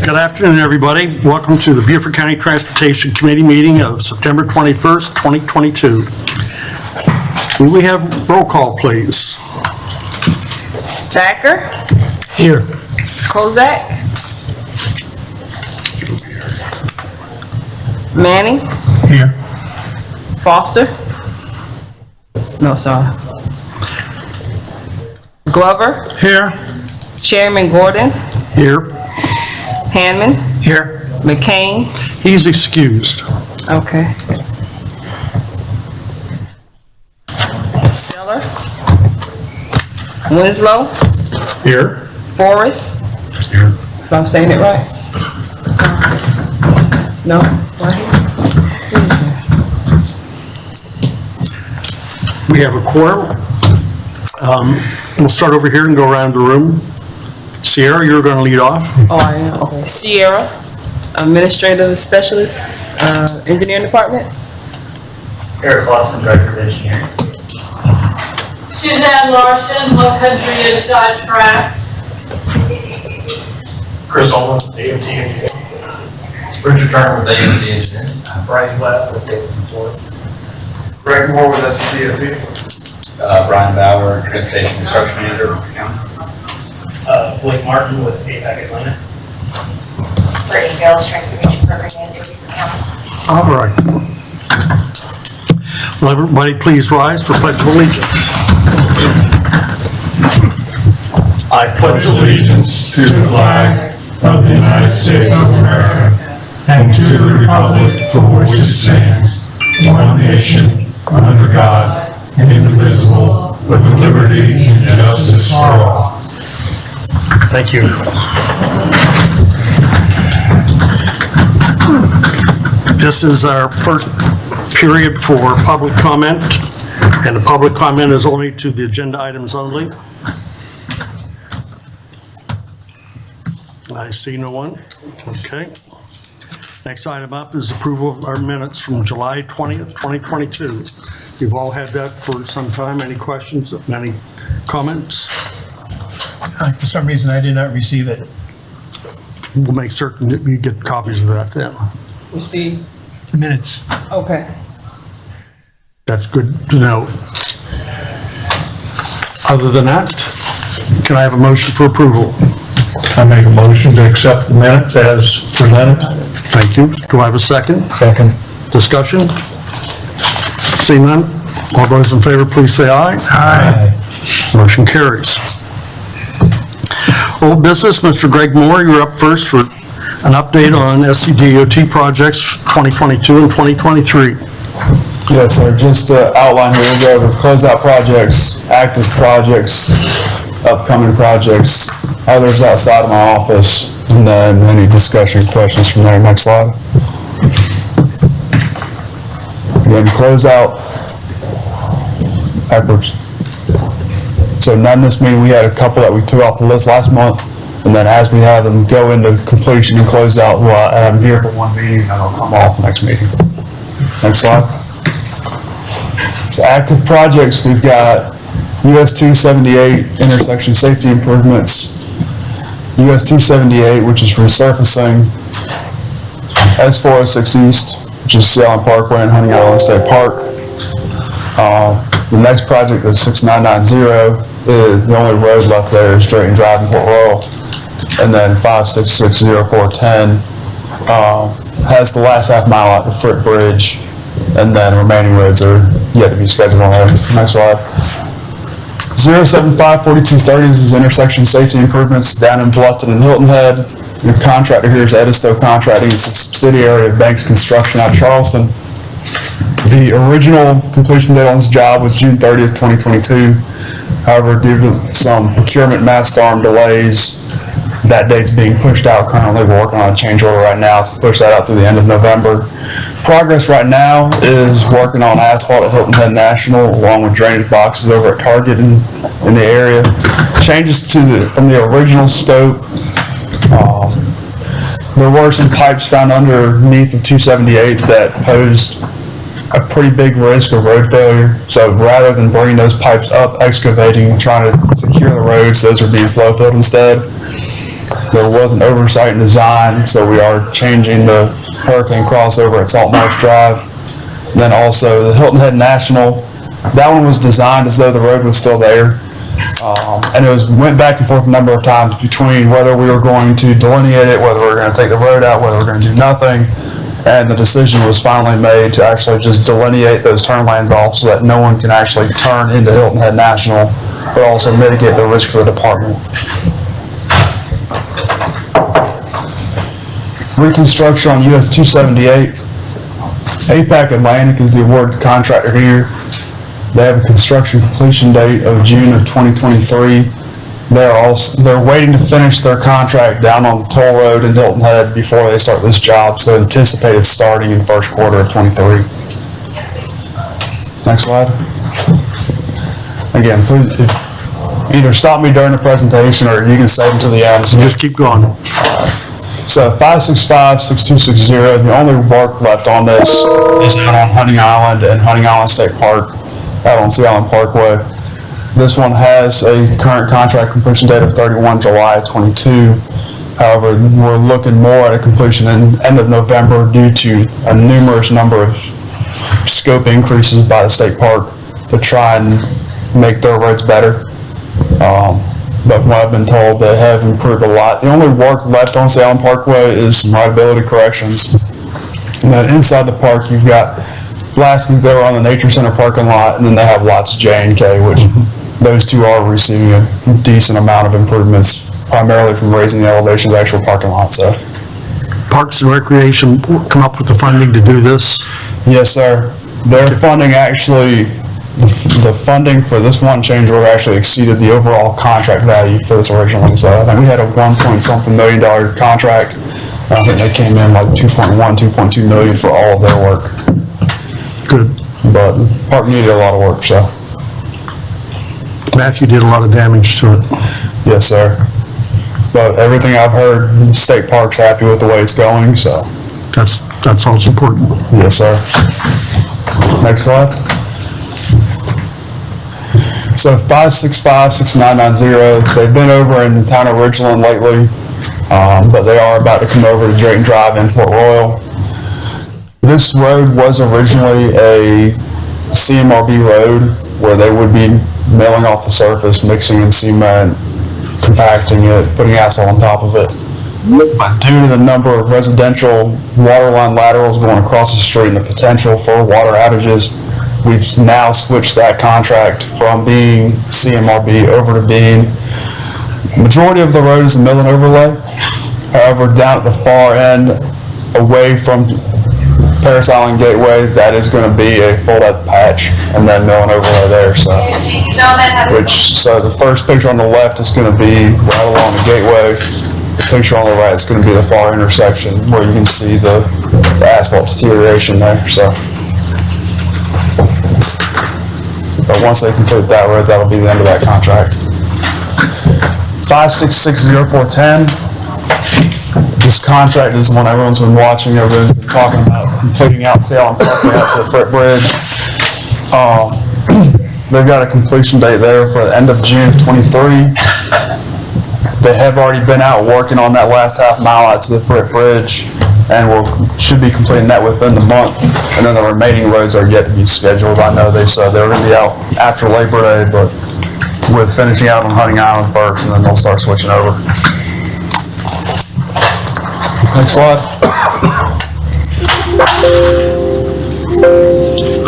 Good afternoon, everybody. Welcome to the Beaufort County Transportation Committee meeting of September 21st, 2022. Will we have roll call, please? Thacker, Here. Kozak, Manning, Here. Foster, no, sorry, Glover, Here. Chairman Gordon, Here. Hanman, Here. McCain, He's excused. okay. Seller, Winslow, Here. Forrest, Here. if I'm saying it right. No, right here. We have a quorum. We'll start over here and go around the room. Sierra, you're going to lead off. Oh, I am, okay. Sierra, Administrative Specialist, Engineering Department. Eric Lawson, Director of Engineering. Suzanne Larson, Low Country Inside Frac. Chris Olin, AMT Engineering. Richard Turner with AMT Engineering. Brian Webb with Davidson Ford. Greg Moore with SCDOT. Brian Bauer, Transportation Construction Manager, Beaufort County. Blake Martin with APAC Atlanta. Brittany Gills, Transportation Program Manager, Beaufort County. All right. Will everybody please rise for Pledge of Allegiance? I pledge allegiance to the flag of the United States of America and to the republic for which it stands, one nation, under God, indivisible, with liberty and justice for all. Thank you. This is our first period for public comment, and the public comment is only to the agenda items only. I see no one. Okay. Next item up is approval of our minutes from July 20th, 2022. You've all had that for some time. Any questions? Any comments? For some reason, I did not receive it. We'll make certain that you get copies of that then. You see, The minutes. okay. That's good to know. Other than that, can I have a motion for approval? I make a motion to accept the minutes as presented. Thank you. Do I have a second? Second. Discussion? Seeing none, all those in favor, please say aye. Aye. Motion carries. Old business, Mr. Greg Moore, you're up first for an update on SCDOT projects 2022 and 2023. Yes, sir. Just to outline here, we'll go over closeout projects, active projects, upcoming projects, others outside of my office, and then any discussion questions from there. Next slide. Again, closeout, backwards. So none this meeting, we had a couple that we took off the list last month, and then as we have them go into completion and close out, I'm here for one meeting, and I'll come off the next meeting. Next slide. So active projects, we've got US 278 intersection safety improvements, US 278, which is resurfacing, S406 East, which is Sealand Parkway and Honey Island State Park. The next project is 6990 is the only road left there is Drayton Drive in Port Royal. And then 5660410 has the last half mile out to Frick Bridge, and then remaining roads are yet to be scheduled on there. Next slide. 0754230 is intersection safety improvements down in Bluffton and Hilton Head. The contractor here is Edisto Contracting. It's a subsidiary of Banks Construction out of Charleston. The original completion date on this job was June 30th, 2022. However, due to some procurement mass storm delays, that date's being pushed out currently. We're working on a change order right now to push that out to the end of November. Progress right now is working on asphalt at Hilton Head National, along with drainage boxes over at Target in the area. Changes from the original scope. There were some pipes found underneath of 278 that posed a pretty big risk of road failure. So rather than bringing those pipes up, excavating, trying to secure the roads, those are being flow filled instead. There was an oversight in design, so we are changing the hurricane crossover at Salt Marsh Drive. Then also the Hilton Head National, that one was designed as though the road was still there. And went back and forth a number of times between whether we were going to delineate it, whether we were going to take the road out, whether we were going to do nothing. And the decision was finally made to actually just delineate those turn lanes off so that no one can actually turn into Hilton Head National, but also mitigate the risk for the department. Reconstruction on US 278. APAC Atlantic is the award contractor here. They have a construction completion date of June of 2023. They're waiting to finish their contract down on the toll road in Hilton Head before they start this job, so anticipated starting in the first quarter of 23. Next slide. Again, please either stop me during the presentation or you can save them to the end. So just keep going. So 565-6260, the only work left on this is out on Hunting Island and Hunting Island State Park, out on Sea Island Parkway. This one has a current contract completion date of 31 July 22. However, we're looking more at a completion in end of November due to a numerous number of scope increases by the state park to try and make their roads better. But from what I've been told, they have improved a lot. The only work left on Sea Island Parkway is some rideability corrections. And then inside the park, you've got blasting there on the Nature Center parking lot, and then they have lots J and K, which those two are receiving a decent amount of improvements, primarily from raising the elevation of the actual parking lot. So, Parks and Recreation come up with the funding to do this? yes, sir. Their funding actually, the funding for this one change order actually exceeded the overall contract value for this originally. So I think we had a $1.something million contract. I think they came in like 2.2 million for all of their work. Good. But the park needed a lot of work, so. Matthew did a lot of damage to it. Yes, sir. But everything I've heard, the state park's happy with the way it's going, so. That's all that's important. Yes, sir. Next slide. So 565-6990, they've been over in the town of Ridgeland lately, but they are about to come over to Drayton Drive in Port Royal. This road was originally a CMRB road where they would be milling off the surface, mixing in cement, compacting it, putting asphalt on top of it. But due to the number of residential water line laterals going across the street and the potential for water outages, we've now switched that contract from being CMRB over to being, majority of the road is a mill and overlay. However, down at the far end, away from Paris Island Gateway, that is going to be a full-depth patch and then mill and overlay there. So the first picture on the left is going to be right along the gateway. The picture on the right is going to be the far intersection where you can see the asphalt deterioration there. So, but once they complete that road, that'll be the end of that contract. 5660410. This contract is the one everyone's been watching. Everyone's been talking about completing out Sea Island Parkway out to the Freight Bridge. They've got a completion date there for the end of June 23. They have already been out working on that last half mile out to the Freight Bridge, and should be completing that within the month. And then the remaining roads are yet to be scheduled. I know they said they were going to be out after Labor Day, but with finishing out on Hunting Island first, and then they'll start switching over. Next slide.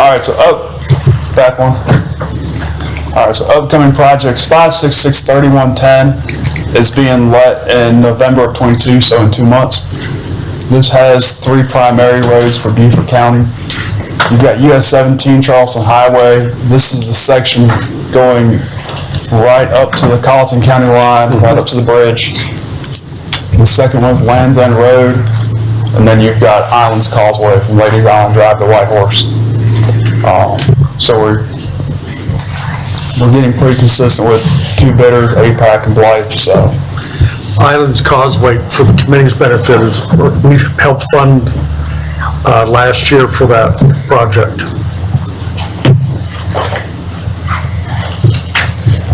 All right, so back one. All right, so upcoming projects, 5663110 is being let in November of 22, so in 2 months. This has 3 primary roads for Beaufort County. You've got US 17 Charleston Highway. This is the section going right up to the Colleton County line, right up to the bridge. The second one's Land's End Road, and then you've got Islands Causeway from Ladies Island Drive to White Horse. So we're getting pretty consistent with 2 bidders, APAC and Blythe. So Islands Causeway, for the committee's benefit, is we helped fund last year for that project.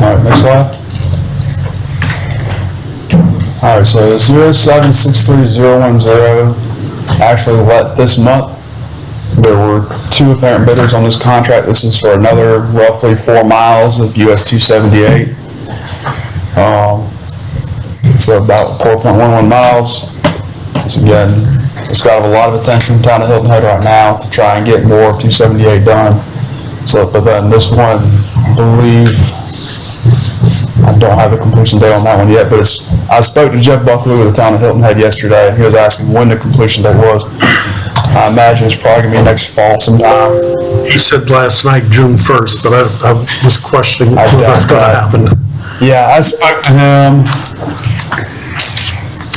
all right, next slide. All right, so 0763010 actually let this month. There were 2 apparent bidders on this contract. This is for another roughly 4 miles of US 278. So about 4.11 miles. So again, it's got a lot of attention from town of Hilton Head right now to try and get more of 278 done. So, but then this one, I believe, I don't have a completion date on that one yet, but I spoke to Jeff Buckley with the town of Hilton Head yesterday, and he was asking when the completion date was. I imagine it's probably gonna be next fall sometime. He said last night, June 1st, but I was questioning I if that's doubt gonna that. happen. Yeah, I spoke to him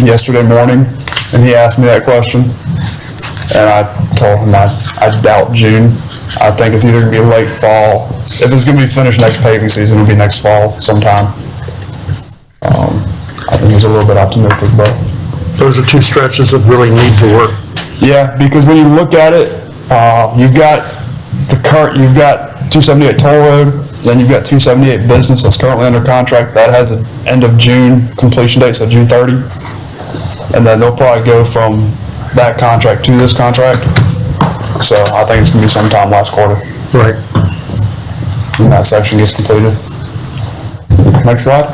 yesterday morning, and he asked me that question, and I told him I doubt June. I think it's either gonna be late fall. If it's gonna be finished next paving season, it'll be next fall sometime. I think he's a little bit optimistic, but. Those are 2 stretches that really need to work. Yeah, because when you look at it, you've got 278 toll road, then you've got 278 business that's currently under contract. That has an end of June completion date, so June 30. And then they'll probably go from that contract to this contract. So I think it's gonna be sometime last quarter Right. when that section gets completed. Next slide.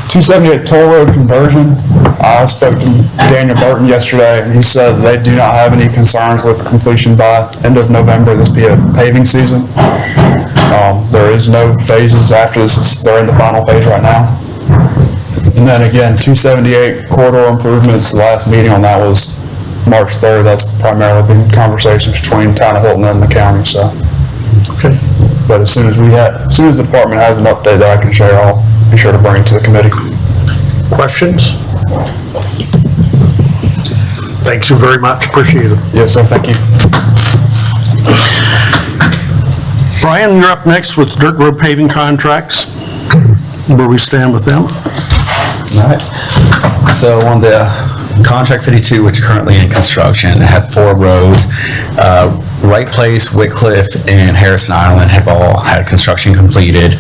278 toll road conversion. I spoke to Daniel Burton yesterday, and he said they do not have any concerns with completion by end of November. This be a paving season. There is no phases after this. They're in the final phase right now. And then again, 278 corridor improvements. The last meeting on that was March 3rd. That's primarily been conversations between town of Hilton and the county. So, Okay. but as soon as the department has an update that I can share, I'll be sure to bring it to the committee. Questions? Thank you very much. Appreciate it. Yes, sir. Thank you. Brian, you're up next with dirt road paving contracts. Where we stand with them? All right. So on the contract 52, which is currently in construction, had 4 roads. Right Place, Whitcliffe, and Harrison Island have all had construction completed.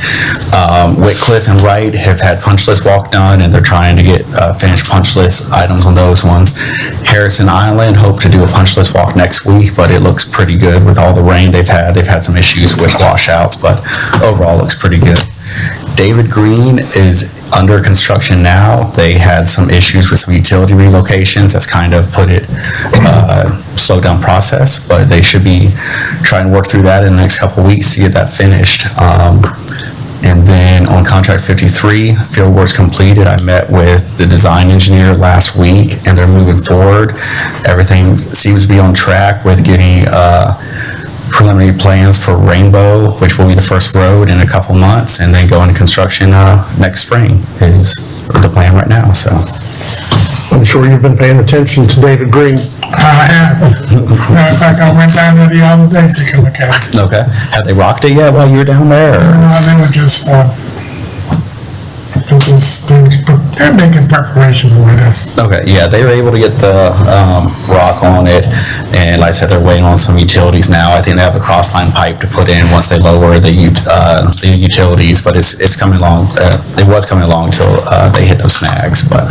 Whitcliffe and Wright have had punch list walk done, and they're trying to get finished punch list items on those ones. Harrison Island hope to do a punch list walk next week, but it looks pretty good with all the rain they've had. They've had some issues with washouts, but overall looks pretty good. David Green is under construction now. They had some issues with some utility relocations. That's kind of put it, slowed down process, but they should be trying to work through that in the next couple of weeks to get that finished. And then on contract 53, field work's completed. I met with the design engineer last week, and they're moving forward. Everything seems to be on track with getting, preliminary plans for Rainbow, which will be the first road in a couple months, and then go into construction next spring is the plan right now, so. I'm sure you've been paying attention to David Green. I have. Matter of fact, I went down there the other day to take a look at it. Okay. Have they rocked it yet while you were down there? or- They were just, they're making preparation for this. Okay, yeah, they were able to get the rock on it, and like I said, they're waiting on some utilities now. I think they have a cross-line pipe to put in once they lower the utilities, but it's coming along. It was coming along until they hit those snags, but,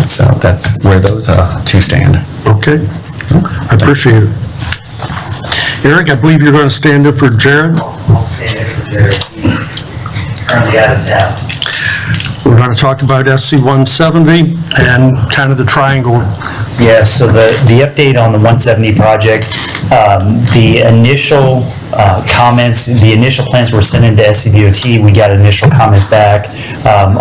so that's where those 2 stand. Okay. I appreciate it. Eric, I believe you're going to stand up for Jared. I'll stand in for Jared. He's currently out of town. We're going to talk about SC 170 and kind of the triangle. Yeah, so the update on the 170 project, the initial comments, the initial plans were sent into SCDOT. We got initial comments back.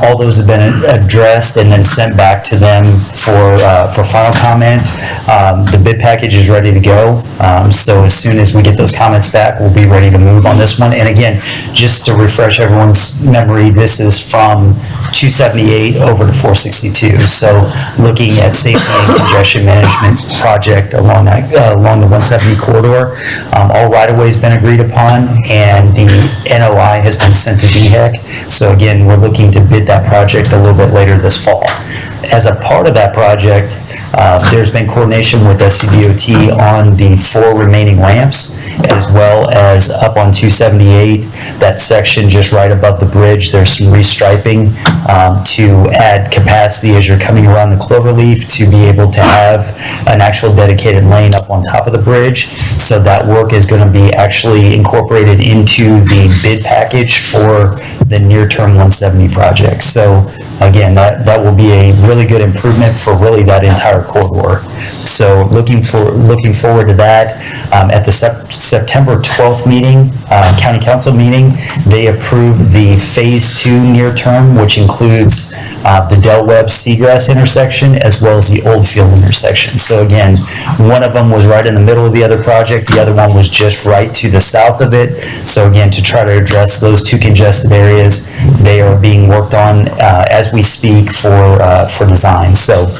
All those have been addressed and then sent back to them for final comment. The bid package is ready to go. So as soon as we get those comments back, we'll be ready to move on this one. And again, just to refresh everyone's memory, this is from 278 over to 462. So looking at safety and congestion management project along the 170 corridor. All right-of-way has been agreed upon, and the NOI has been sent to DHEC. So again, we're looking to bid that project a little bit later this fall. As a part of that project, there's been coordination with SCDOT on the 4 remaining ramps, as well as up on 278, that section just right above the bridge, there's some restriping to add capacity as you're coming around the Cloverleaf to be able to have an actual dedicated lane up on top of the bridge. So that work is going to be actually incorporated into the bid package for the near-term 170 project. So again, that will be a really good improvement for really that entire corridor. So looking forward to that. At the September 12th meeting, County Council meeting, they approved the Phase 2 near term, which includes the Del Webb Seagrass intersection as well as the Oldfield intersection. So again, one of them was right in the middle of the other project, the other one was just right to the south of it. So again, to try to address those two congested areas, they are being worked on as we speak for design. So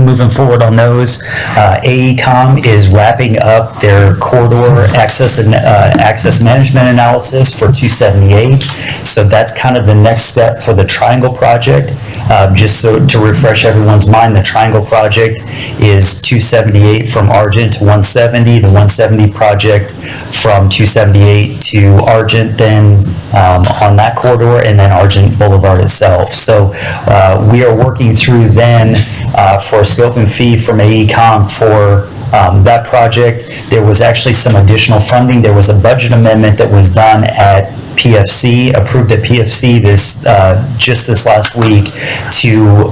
moving forward on those, AECom is wrapping up their corridor access and access management analysis for 278. So that's kind of the next step for the Triangle project. Just so to refresh everyone's mind, the Triangle project is 278 from Argent to 170, the 170 project from 278 to Argent, then on that corridor, and then Argent Boulevard itself. So we are working through then for a scope and fee from AECom for that project. There was actually some additional funding. There was a budget amendment that was done at PFC, approved at PFC just this last week to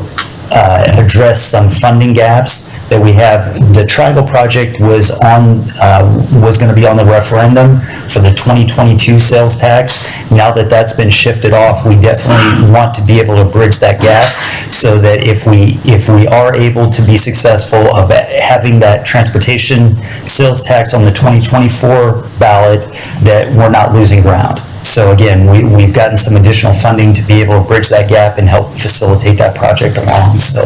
address some funding gaps that we have. The Triangle project was going to be on the referendum for the 2022 sales tax. Now that that's been shifted off, we definitely want to be able to bridge that gap so that if we are able to be successful of having that transportation sales tax on the 2024 ballot, that we're not losing ground. So again, we've gotten some additional funding to be able to bridge that gap and help facilitate that project along. So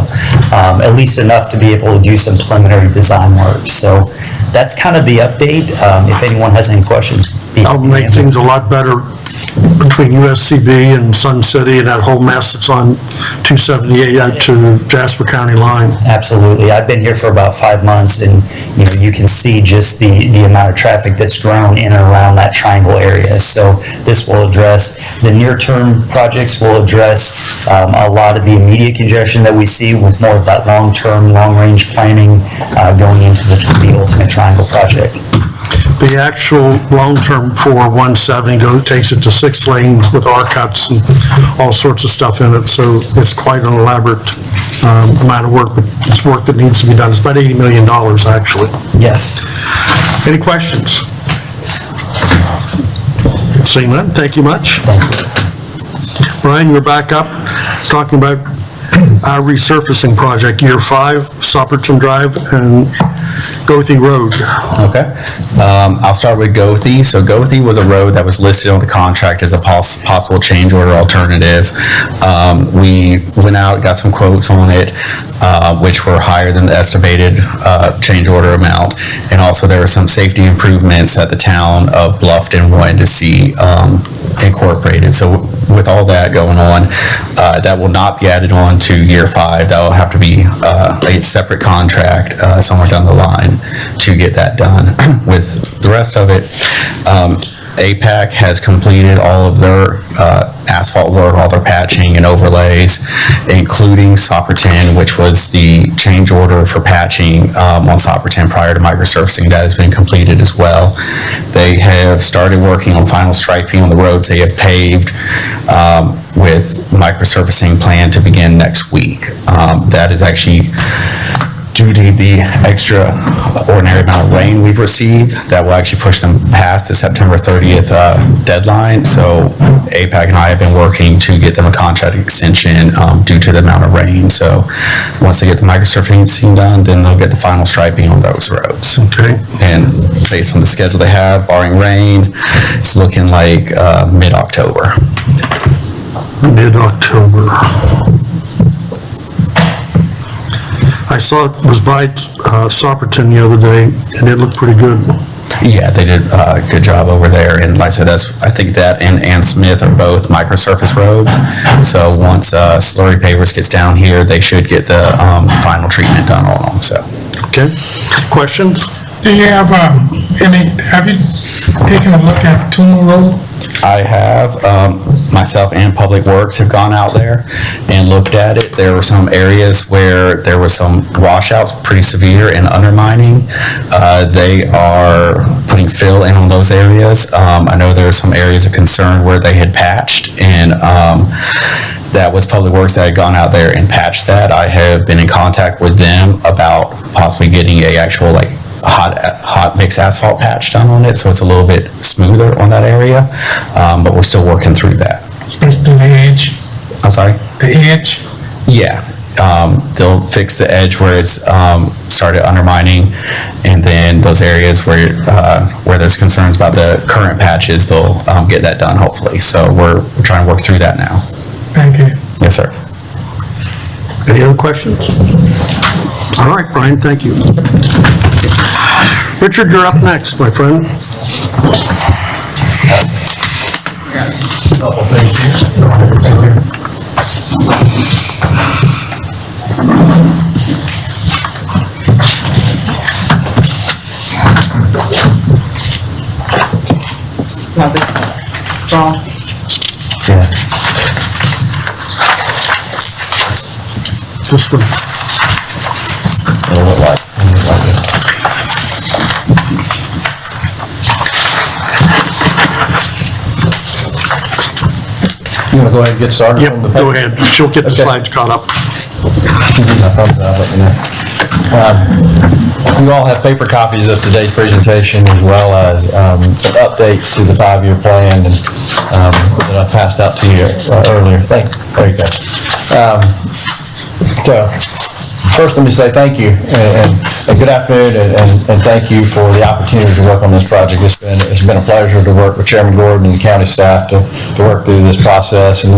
at least enough to be able to do some preliminary design work. So that's kind of the update. If anyone has any questions. That'll make things a lot better between USCB and Sun City and that whole mess that's on 278 out to the Jasper County line. Absolutely. I've been here for about 5 months, and you can see just the amount of traffic that's grown in and around that Triangle area. So this will address the near-term projects, will address a lot of the immediate congestion that we see with more of that long-term, long-range planning going into the ultimate Triangle project. The actual long-term for 170 takes it to 6 lanes with R cuts and all sorts of stuff in it, so it's quite an elaborate amount of work, but it's work that needs to be done. It's about $80 million, actually. Yes. Any questions? Seeing none, thank you much. Brian, you're back up, talking about our resurfacing project, Year 5, Sopperton Drive and Goethe Road. Okay. I'll start with Goethe. So Goethe was a road that was listed on the contract as a possible change order alternative. We went out, got some quotes on it, which were higher than the estimated change order amount. And also there were some safety improvements that the town of Bluffton wanted to see incorporated. So with all that going on, that will not be added on to Year 5. That will have to be a separate contract somewhere down the line to get that done. With the rest of it, APAC has completed all of their asphalt work, all their patching and overlays, including Sopperton, which was the change order for patching on Sopperton prior to microsurfacing. That has been completed as well. They have started working on final striping on the roads they have paved, with microsurfacing plan to begin next week. That is actually due to the extraordinary amount of rain we've received. That will actually push them past the September 30th deadline. So APAC and I have been working to get them a contract extension due to the amount of rain. So once they get the microsurfacing done, then they'll get the final striping on those roads. Okay. And based on the schedule they have, barring rain, it's looking like mid-October. Mid-October. I saw it was by Sopperton the other day, and it looked pretty good. Yeah, they did a good job over there, and like I said, I think that and Smith are both microsurface roads. So once Slurry Pavers gets down here, they should get the final treatment done on them. So. Okay. Questions? Do you have, have you taken a look at Tumo Road? I have, myself and Public Works have gone out there and looked at it. There were some areas where there was some washouts, pretty severe and undermining. They are putting fill in on those areas. I know there are some areas of concern where they had patched, and that was Public Works that had gone out there and patched that. I have been in contact with them about possibly getting a actual like hot mix asphalt patch done on it, so it's a little bit smoother on that area, but we're still working through that. Especially the edge, I'm sorry? the edge? Yeah, they'll fix the edge where it's started undermining, and then those areas where there's concerns about the current patches, they'll get that done hopefully. So we're trying to work through that now. Thank you. Yes, sir. Any other questions? All right, Brian, thank you. Richard, you're up next, my friend. Now this, Paul. This one. You want to go ahead and get started? Yep, go ahead. She'll get the slides caught up. You all have paper copies of today's presentation as well as some updates to the 5-year plan and that I passed out to you earlier. There you go. So first, let me say thank you and good afternoon and thank you for the opportunity to work on this project. It's been a pleasure to work with Chairman Gordon and county staff to work through this process and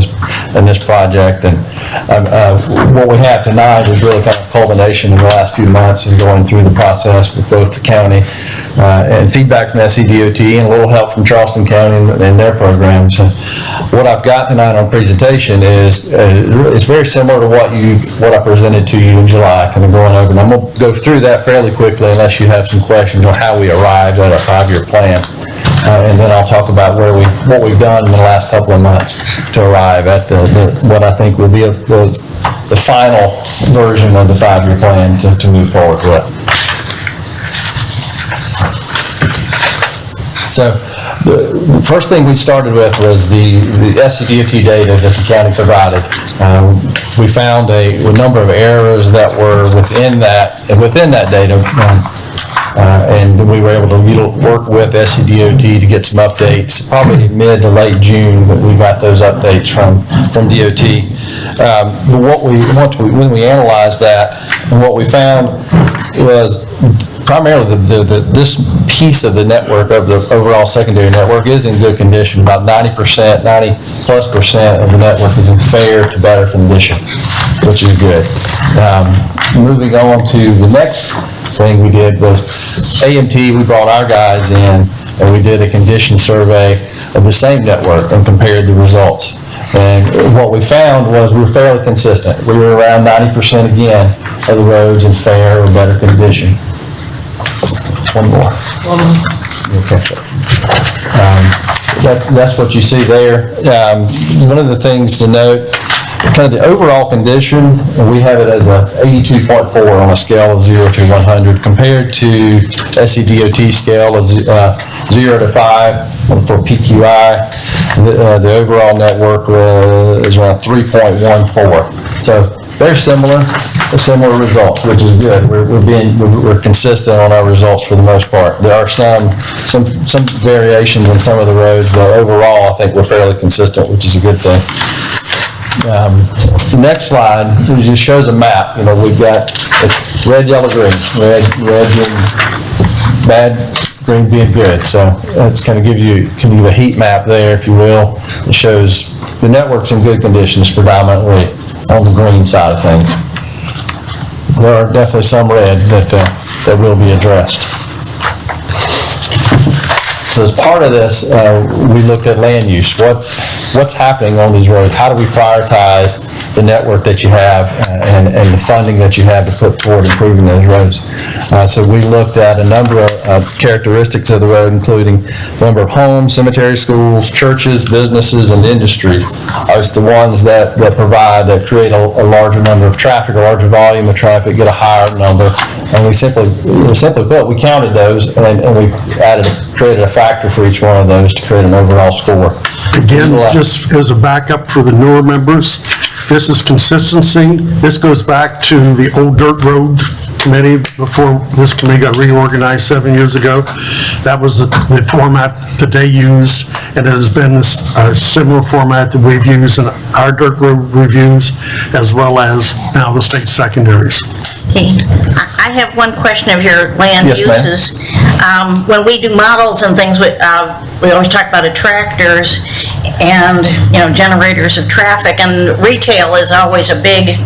this project. And what we have tonight is really kind of culmination in the last few months of going through the process with both the county and feedback from SCDOT and a little help from Charleston County and their programs. And what I've got tonight on presentation is it's very similar to what I presented to you in July, kind of going over. And I'm going to go through that fairly quickly unless you have some questions on how we arrived at our 5-year plan. And then I'll talk about what we've done in the last couple of months to arrive at what I think will be the final version of the 5-year plan to move forward with. So the first thing we started with was the SCDOT data that the county provided. We found a number of errors that were within that data, and we were able to work with SCDOT to get some updates. Probably mid to late June, but we got those updates from DOT. But when we analyzed that, and what we found was primarily this piece of the network, of the overall secondary network, is in good condition. About 90%, 90+% of the network is in fair to better condition, which is good. Moving on to the next thing we did was AMT. We brought our guys in and we did a condition survey of the same network and compared the results. And what we found was we were fairly consistent. We were around 90% again of the roads in fair or better condition. One more. You'll catch up. That's what you see there. One of the things to note, kind of the overall condition, we have it as a 82.4 on a scale of 0 to 100 compared to SCDOT scale of 0 to 5 for PQI. The overall network is around 3.14. So they're similar results, which is good. We're consistent on our results for the most part. There are some variations on some of the roads, but overall I think we're fairly consistent, which is a good thing. The next slide just shows a map. We've got red, yellow, green. Red being bad, green being good. So that's kind of give you a heat map there, if you will. It shows the network's in good conditions predominantly on the green side of things. There are definitely some red that will be addressed. So as part of this, we looked at land use. What's happening on these roads? How do we prioritize the network that you have and the funding that you have to put toward improving those roads. So we looked at a number of characteristics of the road, including number of homes, cemeteries, schools, churches, businesses, and industry. It's the ones that create a larger number of traffic, a larger volume of traffic, get a higher number. And we simply put, we counted those and we created a factor for each one of those to create an overall score. Again, just as a backup for the newer members, this is consistency. This goes back to the old dirt road committee before this committee got reorganized 7 years ago. That was the format that they use, and it has been a similar format that we've used in our dirt road reviews, as well as now the state secondaries. Okay. I have one question of your land Yes, ma'am. uses. When we do models and things, we always talk about attractors and, generators of traffic, and retail is always a big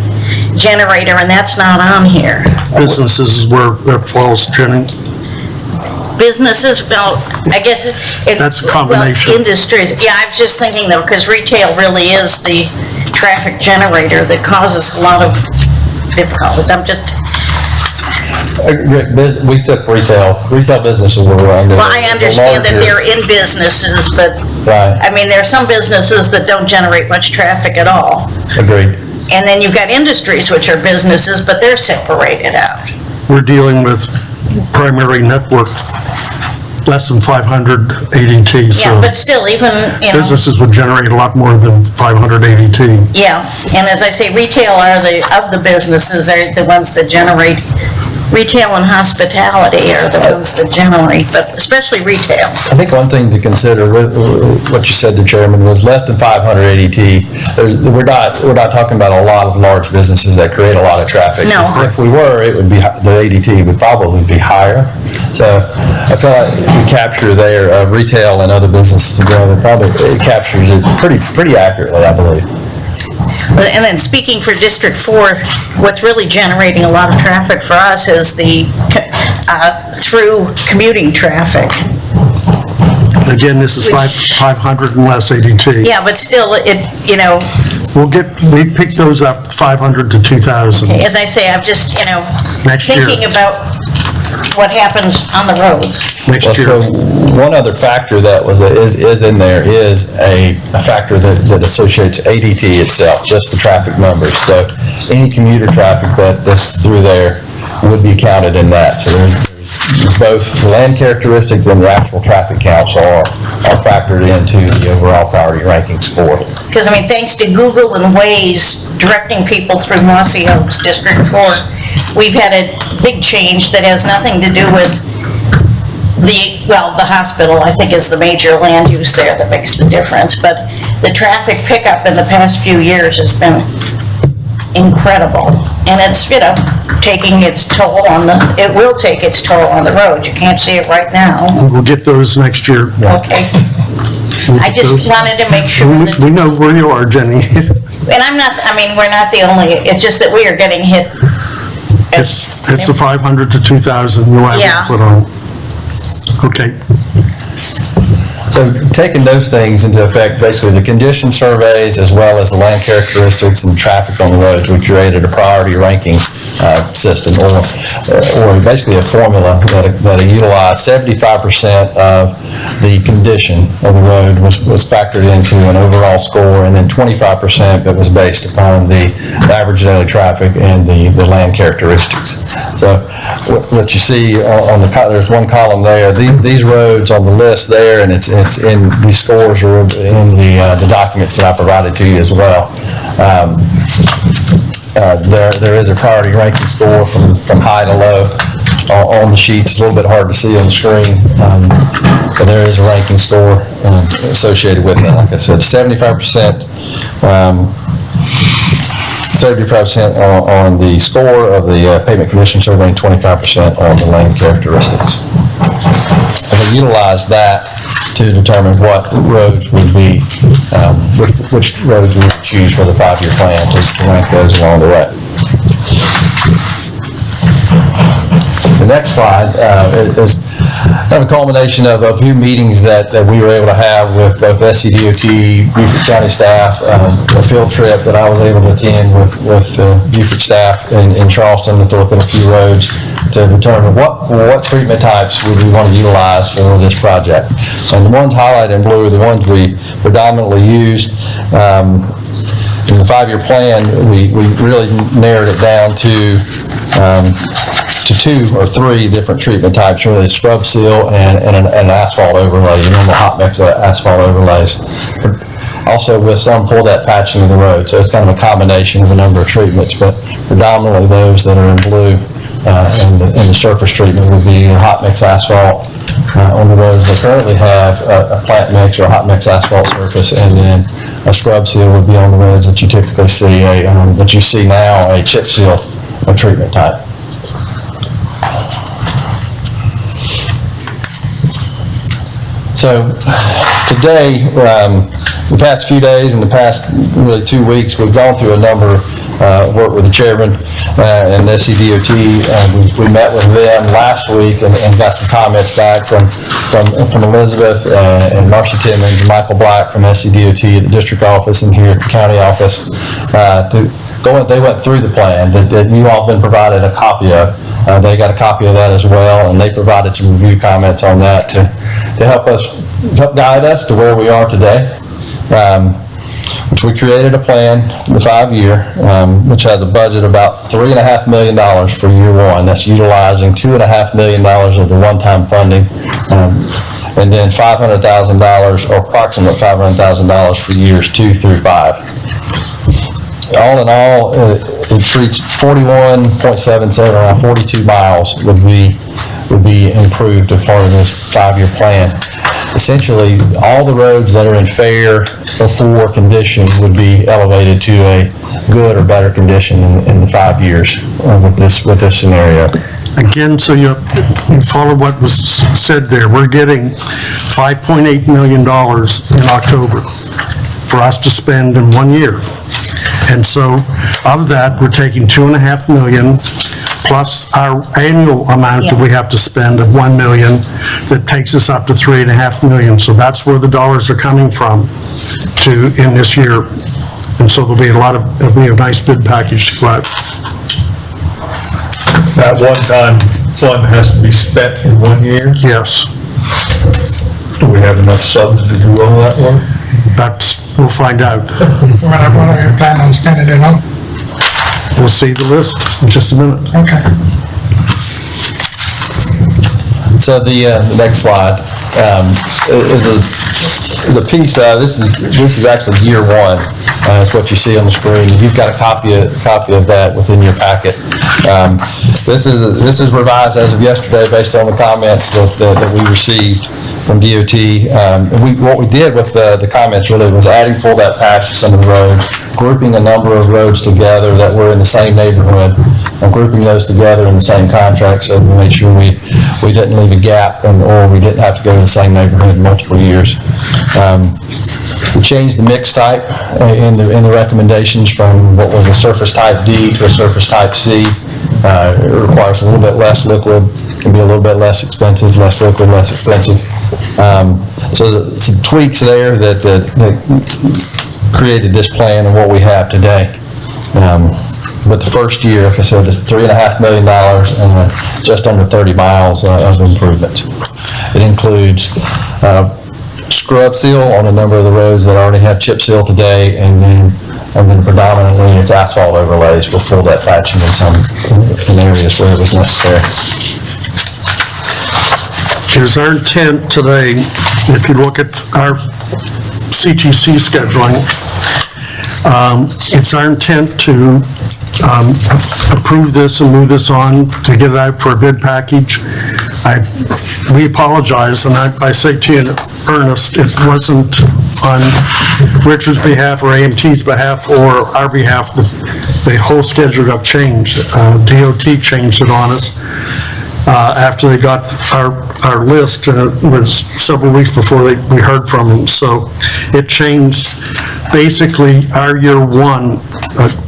generator, and that's not on here. Businesses is where that falls, Jenny. Businesses, well, I guess it. That's a combination. Well, industries, yeah, I was just thinking though, because retail really is the traffic generator that causes a lot of difficulties. We took retail businesses were under. Well, I understand that they're in businesses, but, Right. I mean, there are some businesses that don't generate much traffic at all. Agreed. And then you've got industries, which are businesses, but they're separated out. We're dealing with primary network, less than 500 ADT, Yeah, so but still, even, businesses would generate a lot more than 500 ADT. yeah, and as I say, retail are of the businesses are the ones that generate. Retail and hospitality are the ones that generate, but especially retail. I think one thing to consider with what you said, the chairman, was less than 500 ADT. We're not talking about a lot of large businesses that create a lot of traffic. No. If we were, it would be, the ADT would probably be higher. So I feel like we capture there retail and other businesses together. Probably it captures it pretty accurately, I believe. And then speaking for District 4, what's really generating a lot of traffic for us is the through commuting traffic. Again, this is 500 and less ADT. Yeah, but still, We picked those up 500 to 2,000. as I say, I'm just, Next year. thinking about what happens on the roads. Next Well, year. so one other factor that is in there is a factor that associates ADT itself, just the traffic numbers. So any commuter traffic that's through there would be counted in that. So there's both the land characteristics and the actual traffic counts are factored into the overall priority ranking score. Because, thanks to Google and Waze directing people through Mossy Oaks District 4, we've had a big change that has nothing to do with the hospital, I think, is the major land use there that makes the difference. But the traffic pickup in the past few years has been incredible. And it's, taking its toll it will take its toll on the road. You can't see it right now. We'll get those next year. Okay. I just wanted to make sure that, We know where you are, Jenny. and we're not the only, it's just that we are getting hit. It's the 500 to 2,000 you'll have Yeah. to put on. Okay. So taking those things into effect, basically the condition surveys as well as the land characteristics and traffic on the roads, we created a priority ranking system or basically a formula that utilized 75% of the condition of the road was factored into an overall score, and then 25% that was based upon the average daily traffic and the land characteristics. So what you see on there's one column there. These roads on the list there, and it's in these scores are in the documents that I provided to you as well. There is a priority ranking score from high to low on the sheets. It's a little bit hard to see on the screen, but there is a ranking score associated with it. Like I said, 75%. 75% on the score of the pavement condition survey and 25% on the lane characteristics. And we utilize that to determine what roads would be, which roads we would choose for the 5-year plan to rank those along the way. The next slide is kind of a culmination of a few meetings that we were able to have with both SCDOT, Beaufort County staff, a field trip that I was able to attend with Beaufort staff in Charleston to look at a few roads to determine what treatment types would we want to utilize for this project. And the ones highlighted in blue are the ones we predominantly used. In the 5-year plan, we really narrowed it down to 2 or 3 different treatment types, really scrub seal and an asphalt overlay, normal hot mix asphalt overlays. Also with some full depth patching of the road, so it's kind of a combination of a number of treatments, but predominantly those that are in blue and the surface treatment would be hot mix asphalt on the roads that currently have a plant mix or a hot mix asphalt surface, and then a scrub seal would be on the roads that you typically see, that you see now, a chip seal treatment type. So today, the past few days and the past really 2 weeks, we've gone through a number of work with the chairman and SCDOT. We met with them last week and got some comments back from Elizabeth and Marcia Timmons and Michael Black from SCDOT at the district office and here at the county office. They went through the plan that you all have been provided a copy of. They got a copy of that as well, and they provided some review comments on that to help guide us to where we are today. Which we created a plan, the 5-year, which has a budget about $3.5 million for year 1. That's utilizing $2.5 million of the one-time funding, and then $500,000 or approximately $500,000 for years 2 through 5. All in all, it reached 41.77, around 42 miles would be improved as part of this 5-year plan. Essentially, all the roads that are in fair or poor condition would be elevated to a good or better condition in the 5 years with this scenario. Again, so you follow what was said there. We're getting $5.8 million in October for us to spend in 1 year. And so of that, we're taking $2.5 million plus our annual amount that we have to spend of $1 million, that takes us up to $3.5 million. So that's where the dollars are coming from in this year. And so it'll be a nice bid package to go out. That one-time fund has to be spent in 1 year? Yes. Do we have enough subs to do all that work? We'll find out. What are you planning on spending it on? We'll see the list in just a minute. Okay. So the next slide is a piece. This is actually year 1. That's what you see on the screen. You've got a copy of that within your packet. This is revised as of yesterday based on the comments that we received from DOT. What we did with the comments really was adding full depth patch to some of the roads, grouping a number of roads together that were in the same neighborhood, and grouping those together in the same contract so we made sure we didn't leave a gap or we didn't have to go to the same neighborhood multiple years. We changed the mix type in the recommendations from what was a surface type D to a surface type C. It requires a little bit less liquid, can be a little bit less expensive, less liquid, less expensive. So some tweaks there that created this plan and what we have today. But the first year, like I said, it's $3.5 million and just under 30 miles of improvement. It includes scrub seal on a number of the roads that already have chip seal today, and then predominantly it's asphalt overlays with full depth patching in areas where it was necessary. It is our intent today, if you look at our CTC scheduling, it's our intent to approve this and move this on to get it out for a bid package. We apologize, and I say to you in earnest, it wasn't on Richard's behalf or AMT's behalf or our behalf. The whole schedule got changed. DOT changed it on us after they got our list, and it was several weeks before we heard from them. So it changed basically our year 1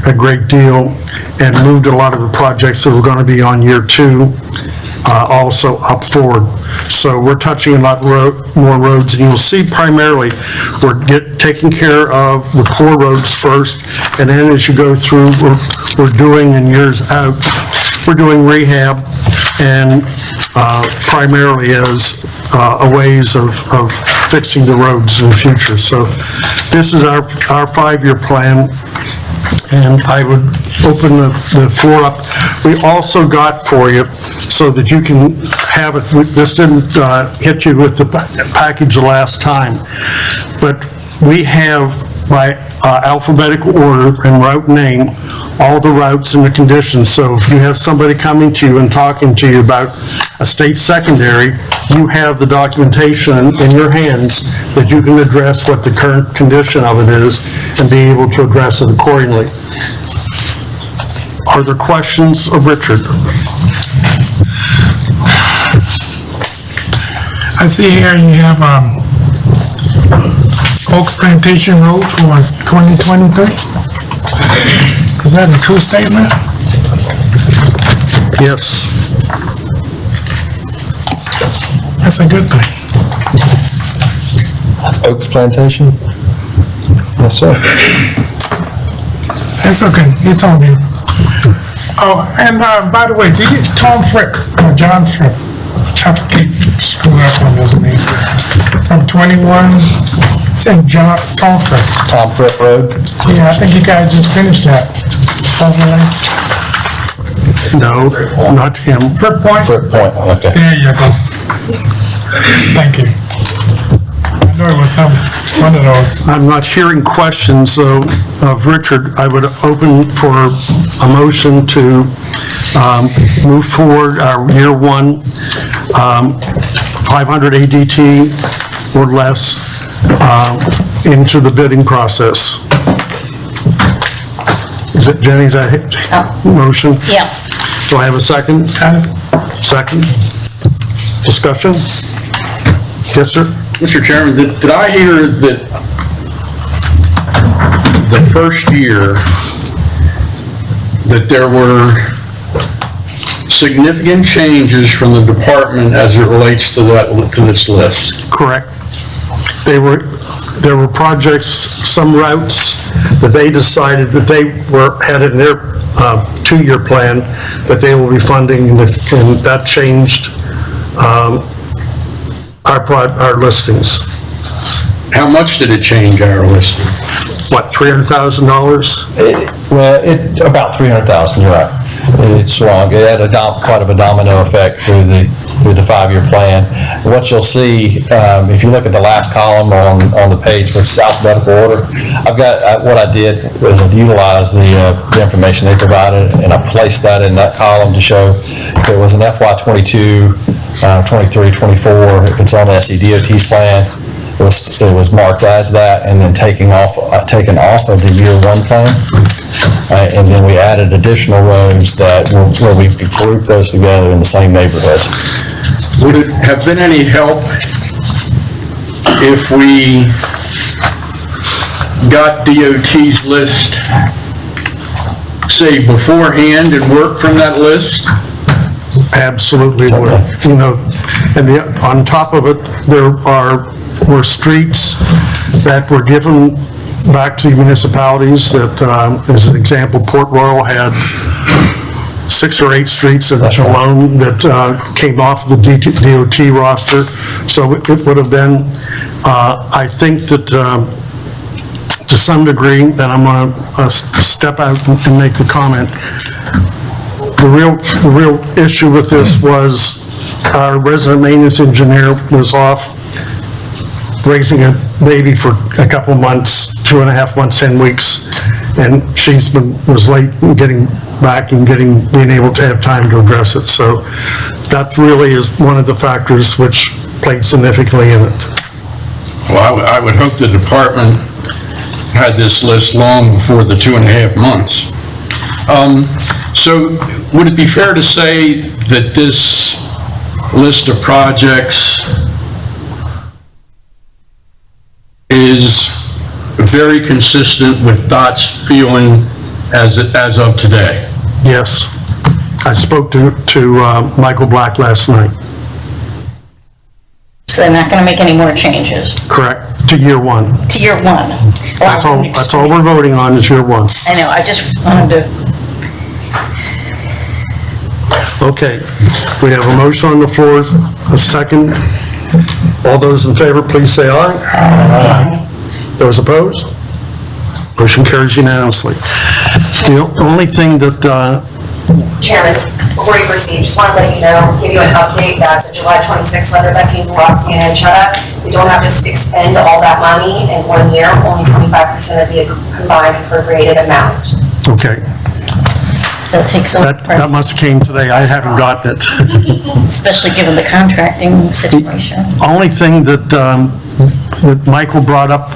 a great deal and moved a lot of the projects that were going to be on year 2 also up forward. So we're touching a lot more roads, and you'll see primarily we're taking care of the poor roads first, and then as you go through, we're doing in years out, we're doing rehab and primarily as a ways of fixing the roads in the future. So this is our 5-year plan, and I would open the floor up. We also got for you, so that you can have it, this didn't hit you with the package the last time, but we have by alphabetical order and route name, all the routes and the conditions. So if you have somebody coming to you and talking to you about a state secondary, you have the documentation in your hands that you can address what the current condition of it is and be able to address it accordingly. Are there questions of Richard? I see here you have, Oaks Plantation Road for 2023. Is that a true statement? Yes. That's a good thing. Oaks Plantation? Yes, sir. It's okay, it's on you. Oh, and by the way, Tom Frick, or John Frick, I keep screwing up on those names. From 21, St. John, Tom Frick. Tom Fripp Road? Yeah, I think you guys just finished that. No, not him. Frick Point? Fripp Point, okay. There you go. Thank you. I know it was one of those. I'm not hearing questions, though, of Richard. I would open for a motion to move forward our year one, 500 ADT or less, into the bidding process. Is it, Jenny, is that motion? Yeah. Do I have a second? Second. Discussion? Yes, sir? Mr. Chairman, did I hear that the first year that there were significant changes from the department as it relates to this list? Correct. There were projects, some routes that they decided that they had in their 2-year plan that they will be funding, and that changed our listings. How much did it change our listing? What, $300,000? Well, about 300,000, you're right. It swung. It had quite of a domino effect through the 5-year plan. What you'll see, if you look at the last column on the page for alphabetical order, what I did was I utilized the information they provided, and I placed that in that column to show if it was an FY22, 23, 24, it's on the SCDOT's plan. It was marked as that, and then taken off of the year one plan. And then we added additional roads where we could group those together in the same neighborhoods. Would it have been any help if we got DOT's list, say, beforehand and worked from that list? Absolutely would. You know, and on top of it, there were streets that were given back to municipalities that, as an example, Port Royal had 6 or 8 streets alone that came off the DOT roster. So it would have been, I think that to some degree, and I'm going to step out and make the comment, the real issue with this was our resident maintenance engineer was off raising a baby for a couple months, 2.5 months, 10 weeks, and was late in getting back and being able to have time to address it. So that really is one of the factors which played significantly in it. Well, I would hope the department had this list long before the 2.5 months. So would it be fair to say that this list of projects is very consistent with DOT's feeling as of today? Yes, I spoke to Michael Black last night, So they're not gonna make any more changes correct, to year one. to year one? That's all we're voting on is year one. I know, I just wanted to, Okay, we have a motion on the floor, a second. All those in favor, please say aye. Aye. Those opposed? Motion carries unanimously. The only thing that, Chairman, before you proceed, just want to let you know, give you an update that the July 26th letter that came from Roxy and Anchetta, we don't have to expend all that money in 1 year, only 25% of the combined appropriated amount. okay, so it takes a that must have came today, I haven't gotten it. especially given the contracting situation. Only thing that Michael brought up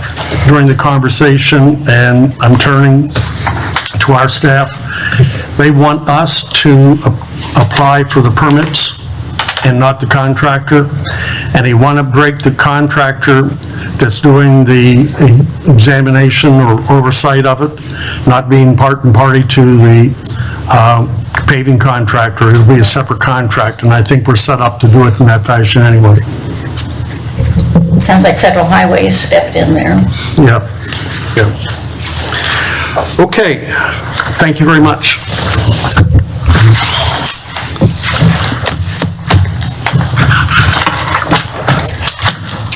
during the conversation, and I'm turning to our staff, they want us to apply for the permits and not the contractor, and they want to break the contractor that's doing the examination or oversight of it, not being part and party to the paving contractor. It'll be a separate contract, and I think we're set up to do it in that fashion anyway. It sounds like Federal Highways stepped in there. Yeah, yeah. Okay, thank you very much.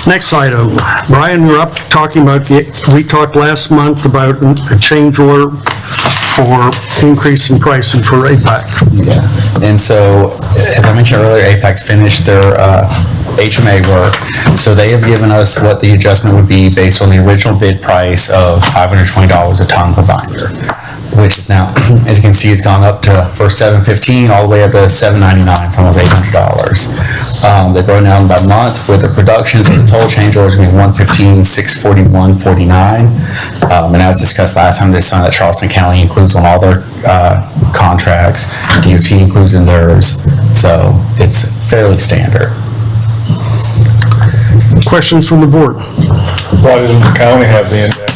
Next item, Brian, you're up talking about, we talked last month about a change order for increase in pricing for APAC. Yeah, and so, as I mentioned earlier, Apex finished their HMA work, so they have given us what the adjustment would be based on the original bid price of $520 a ton per binder, which is now, as you can see, has gone up to first $715 all the way up to $799, it's almost $800. They broke it down by month with the production, so the total change order is going to be $115, $641.49. And as discussed last time, this is something that Charleston County includes on all their contracts, DOT includes in theirs, so it's fairly standard. Questions from the board? Why doesn't the county have the index?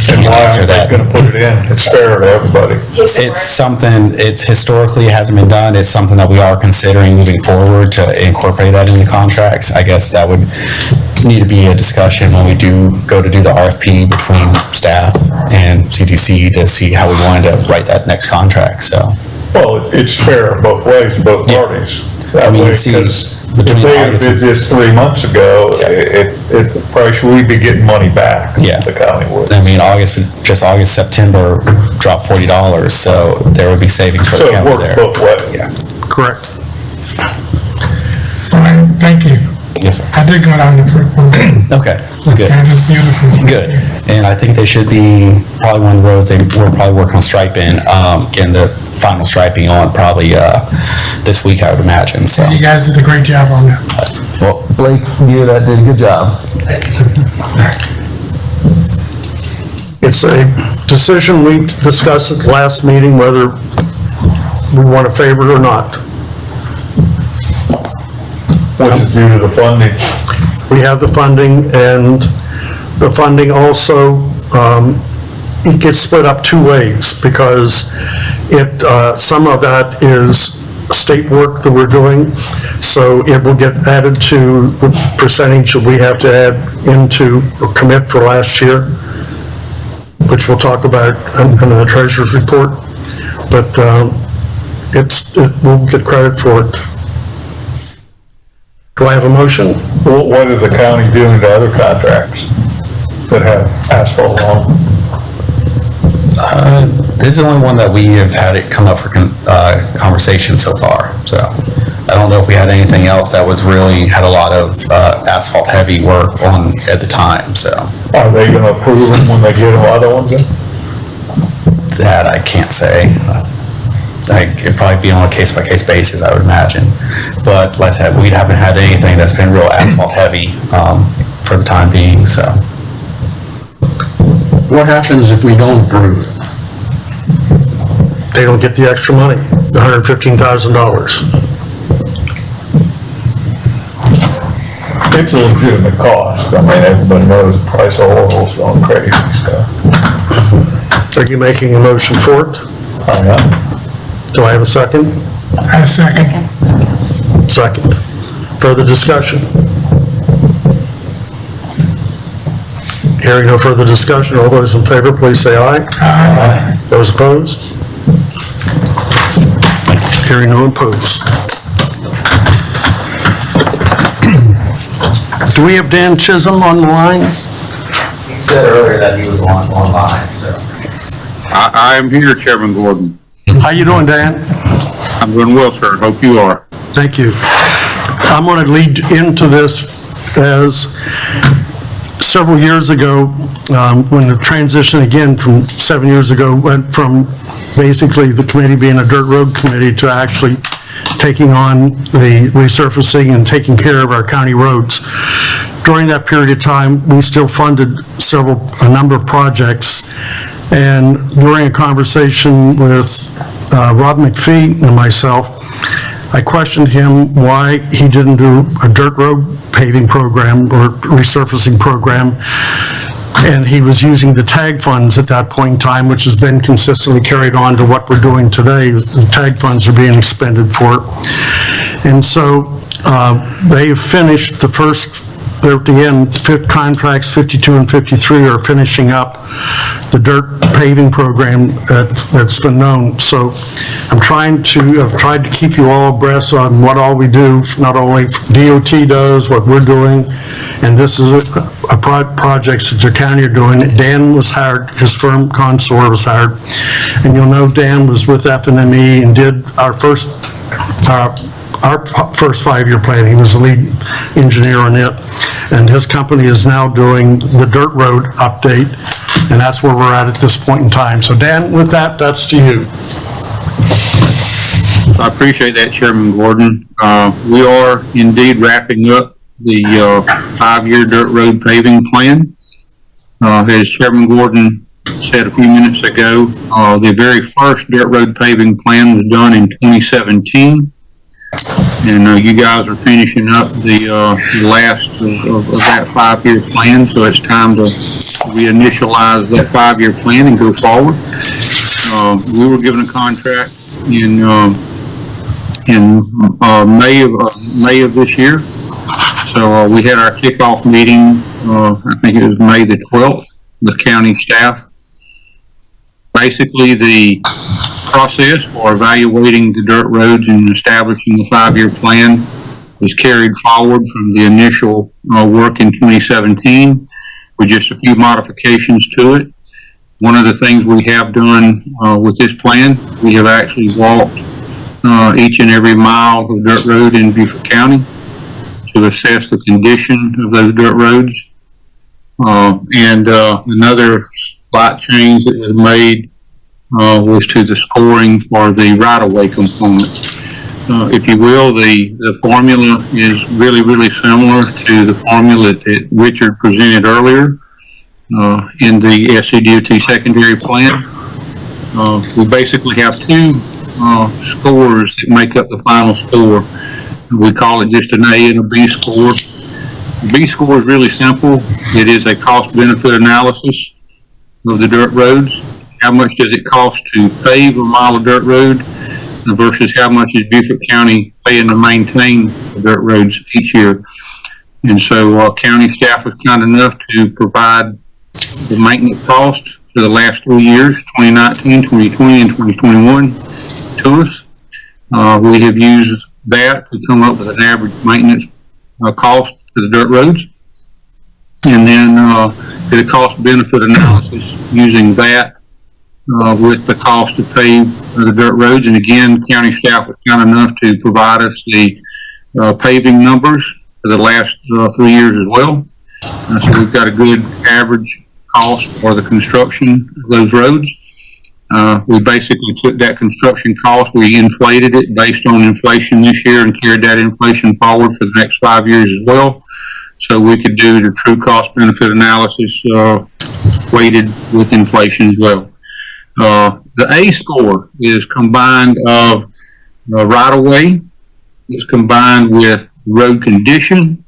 And why aren't they gonna put it in? It's fair to everybody. It's something, it's historically hasn't been done. It's something that we are considering moving forward to incorporate that in the contracts. I guess that would need to be a discussion when we do go to do the RFP between staff and CDC to see how we wanted to write that next contract, so. Well, it's fair both ways, both parties. I mean, you see, If between they had August did and- this 3 months ago, it probably we'd be getting money back. Yeah. The county would. I mean, August, September dropped $40, so there would be savings for So the it county works there. both ways. Yeah, Correct. Brian, thank you. yes, sir. I did go down the first one, Okay, good. and it's beautiful. Good, and I think they should be, probably one of the roads, we're probably working on striping, getting the final striping on probably this week, I would imagine, so. You guys did a great job on that. Well, Blake, you that did a good job. It's a decision we discussed at the last meeting whether we want to favor it or not. What's it due to the funding? We have the funding, and the funding also, it gets split up two ways, because some of that is state work that we're doing, so it will get added to the percentage that we have to add into or commit for last year, which we'll talk about in the treasurer's report, but we'll get credit for it. Do I have a motion? What is the county doing to other contracts that have asphalt on them? This is the only one that we have had it come up for conversation so far, so I don't know if we had anything else that was really, had a lot of asphalt heavy work on at the time, so. Are they gonna approve them when they get them other ones in? That I can't say. It'd probably be on a case-by-case basis, I would imagine. But like I said, we haven't had anything that's been real asphalt heavy for the time being, so. What happens if we don't approve it? They don't get the extra money, the $115,000. It's a legitimate cost. I mean, everybody knows the price of oil's going crazy, so. Are you making a motion for it? Do I have a second? I second. Second. Further discussion? Hearing no further discussion, all those in favor, please say aye. Aye. Those opposed? Hearing no opposed. Do we have Dan Chisholm on the line? He said earlier that he was online, so. I am here, Chairman Gordon. How you doing, Dan? I'm doing well, sir. Hope you are. Thank you. I'm going to lead into this as several years ago, when the transition again from 7 years ago went from basically the committee being a dirt road committee to actually taking on the resurfacing and taking care of our county roads. During that period of time, we still funded a number of projects. And during a conversation with Rob McPhee and myself, I questioned him why he didn't do a dirt road paving program or resurfacing program. And he was using the TAG funds at that point in time, which has been consistently carried on to what we're doing today. The TAG funds are being expended for it. And so they've finished the first, they're at the end, contracts 52 and 53 are finishing up the dirt paving program that's been known. So I've tried to keep you all abreast on what all we do, not only DOT does, what we're doing, and this is a projects that the county are doing. Dan was hired, his firm Consor was hired, and you'll know Dan was with FNME and did our first 5-year plan. He was the lead engineer on it. And his company is now doing the dirt road update, and that's where we're at this point in time. So Dan, with that, that's to you. I appreciate that, Chairman Gordon. We are indeed wrapping up the 5-year dirt road paving plan. As Chairman Gordon said a few minutes ago, the very first dirt road paving plan was done in 2017. And you guys are finishing up the last of that 5-year plan, so it's time to reinitialize that 5-year plan and go forward. We were given a contract in May of this year. So we had our kickoff meeting, I think it was May the 12th, with county staff. Basically, the process for evaluating the dirt roads and establishing the 5-year plan was carried forward from the initial work in 2017 with just a few modifications to it. One of the things we have done with this plan, we have actually walked each and every mile of dirt road in Beaufort County to assess the condition of those dirt roads. And another slight change that was made was to the scoring for the right-of-way component. If you will, the formula is really, really similar to the formula that Richard presented earlier in the SCDOT secondary plan. We basically have two scores that make up the final score. We call it just an A and a B score. The B score is really simple. It is a cost-benefit analysis of the dirt roads. How much does it cost to pave a mile of dirt road versus how much is Beaufort County paying to maintain the dirt roads each year? And so county staff was kind enough to provide the maintenance cost for the last 3 years, 2019, 2020, and 2021 to us. We have used that to come up with an average maintenance cost for the dirt roads. And then did a cost-benefit analysis using that with the cost to pave the dirt roads. And again, county staff was kind enough to provide us the paving numbers for the last 3 years as well. So we've got a good average cost for the construction of those roads. We basically took that construction cost, we inflated it based on inflation this year and carried that inflation forward for the next 5 years as well. So we could do the true cost benefit analysis weighted with inflation as well. The A score is combined of right-of-way, it's combined with road condition,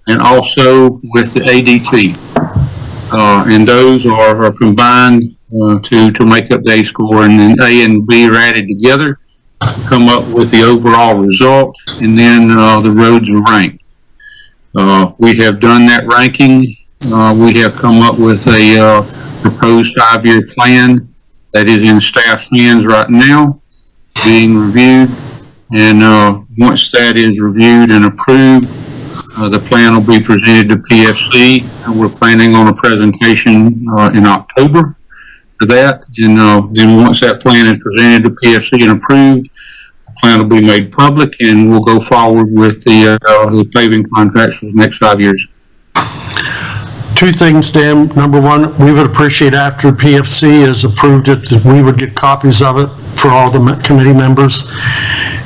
and also with the ADT. And those are combined to make up the A score, and then A and B are added together, come up with the overall result, and then the roads are ranked. We have done that ranking. We have come up with a proposed 5-year plan that is in staff's hands right now, being reviewed. And once that is reviewed and approved, the plan will be presented to PFC. And we're planning on a presentation in October for that. And then once that plan is presented to PFC and approved, the plan will be made public, and we'll go forward with the paving contracts for the next 5 years. Two things, Dan. Number one, we would appreciate after PFC has approved it, that we would get copies of it for all the committee members.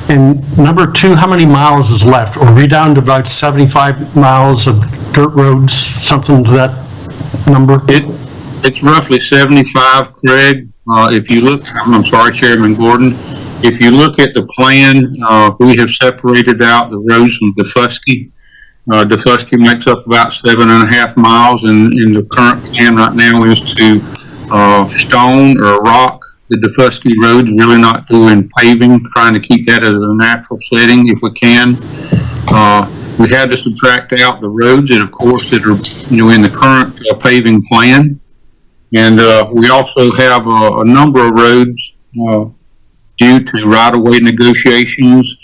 And number two, how many miles is left? Are we down to about 75 miles of dirt roads, something to that number? It's roughly 75, Craig. If you look, I'm sorry, Chairman Gordon. If you look at the plan, we have separated out the roads from Defusky. Defusky makes up about 7.5 miles, and the current plan right now is to stone or rock the Defusky roads, really not doing paving, trying to keep that as a natural setting if we can. We had to subtract out the roads that, of course, that are in the current paving plan, and we also have a number of roads due to right-of-way negotiations,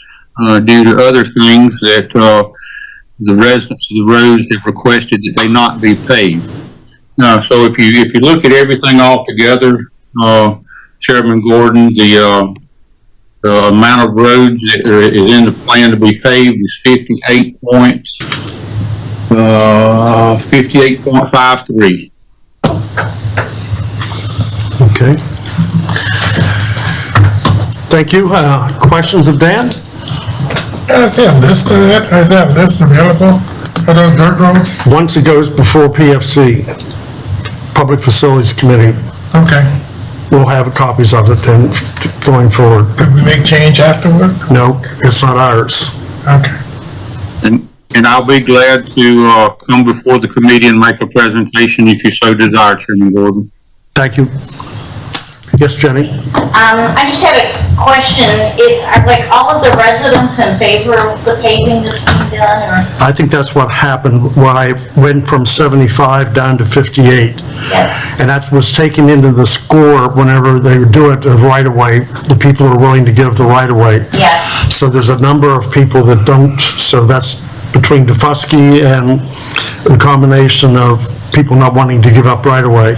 due to other things that the residents of the roads have requested that they not be paved. So if you look at everything all together, Chairman Gordon, the amount of roads that is in the plan to be paved is 58.53. Okay. Thank you. Questions of Dan? Is there a list of that? Is that list available for those dirt roads? Once it goes before PFC, Public Facilities Committee, Okay. we'll have copies of it then going forward. Could we make change afterward? No, it's not ours. Okay. And I'll be glad to come before the committee and make a presentation if you so desire, Chairman Gordon. Thank you. Yes, Jenny? I just had a question. Are like all of the residents in favor of the paving that's being done, or? I think that's what happened when I went from 75 down to 58. Yes. And that was taken into the score whenever they would do it, the right-of-way, the people are willing to give the right-of-way. Yeah. So there's a number of people that don't, so that's between Defusky and the combination of people not wanting to give up right-of-way.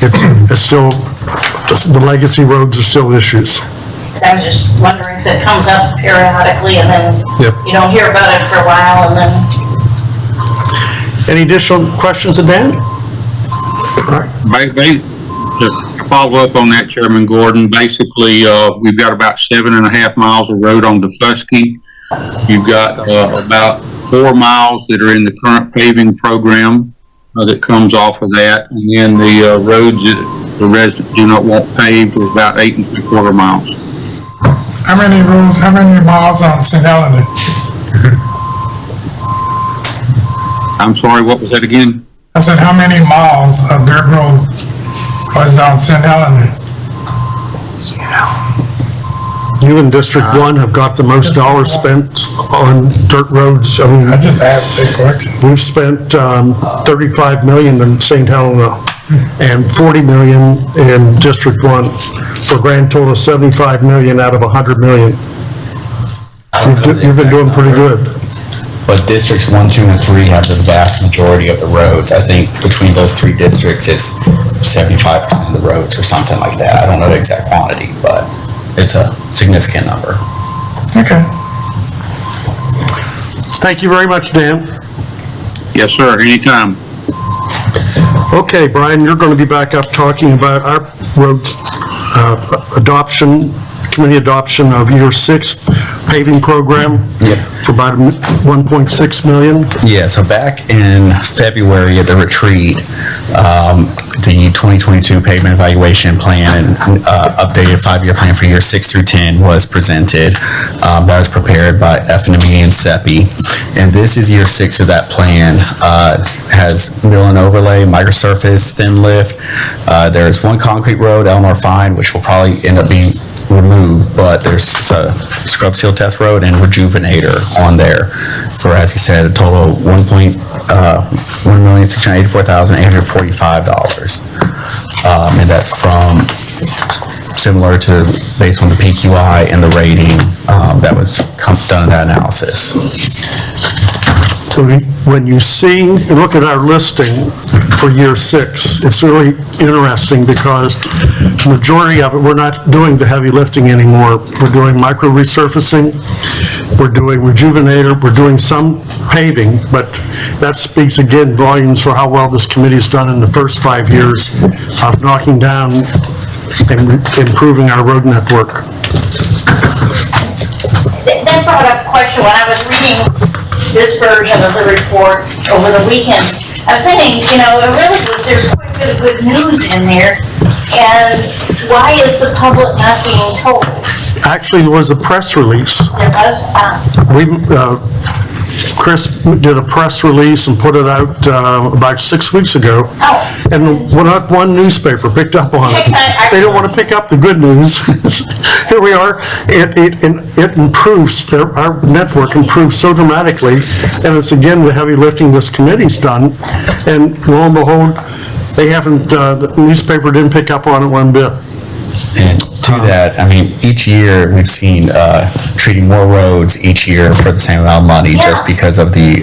It's still, the legacy roads are still issues. Because I was just wondering, because it comes up periodically and then Yep. you don't hear about it for a while and then. Any additional questions of Dan? To follow up on that, Chairman Gordon, basically, we've got about 7.5 miles of road on Defusky. You've got about 4 miles that are in the current paving program that comes off of that, and then the roads that the residents do not want paved are about 8.75 miles. How many roads, how many miles on St. Helena? I'm sorry, what was that again? I said, how many miles of dirt road was on St. Helena? You in District 1 have got the most dollars spent on dirt roads. I mean, I just asked a question. we've spent 35 million in St. Helena and 40 million in District 1 for a grand total of 75 million out of 100 million. You've been doing pretty good. But districts 1, 2, and 3 have the vast majority of the roads. I think between those 3 districts, it's 75% of the roads or something like that. I don't know the exact quantity, but it's a significant number. Okay. Thank you very much, Dan. Yes, sir, anytime. Okay, Brian, you're going to be back up talking about our roads adoption, committee adoption of year 6 paving program. Yep. For about 1.6 million. Yeah, so back in February at the retreat, the 2022 pavement evaluation plan and updated five-year plan for years 6 through 10 was presented. That was prepared by FNME and SEPI. And this is year 6 of that plan. Has mill and overlay, microsurface, thin lift. There's one concrete road, Elmore Fine, which will probably end up being removed, but there's a scrub seal test road and rejuvenator on there for, as he said, a total of $1,684,845. And that's from similar to based on the PQI and the rating that was done in that analysis. When you look at our listing for year 6, it's really interesting because the majority of it, we're not doing the heavy lifting anymore. We're doing micro resurfacing, we're doing rejuvenator, we're doing some paving, but that speaks again volumes for how well this committee's done in the first 5 years of knocking down and improving our road network. That brought up a question when I was reading this version of the report over the weekend. I was thinking, there's quite a bit of good news in there, and why is the public not being told? Actually, there was a press release. There was, Chris did a press release and put it out about 6 weeks ago. Oh. And not one newspaper picked up on it. They don't want to pick up the good news. Here we are. It improves, our network improves so dramatically. And it's again the heavy lifting this committee's done. And lo and behold, they haven't, the newspaper didn't pick up on it one bit. And to that, I mean, each year we've seen treating more roads each year for the same amount of money just because of the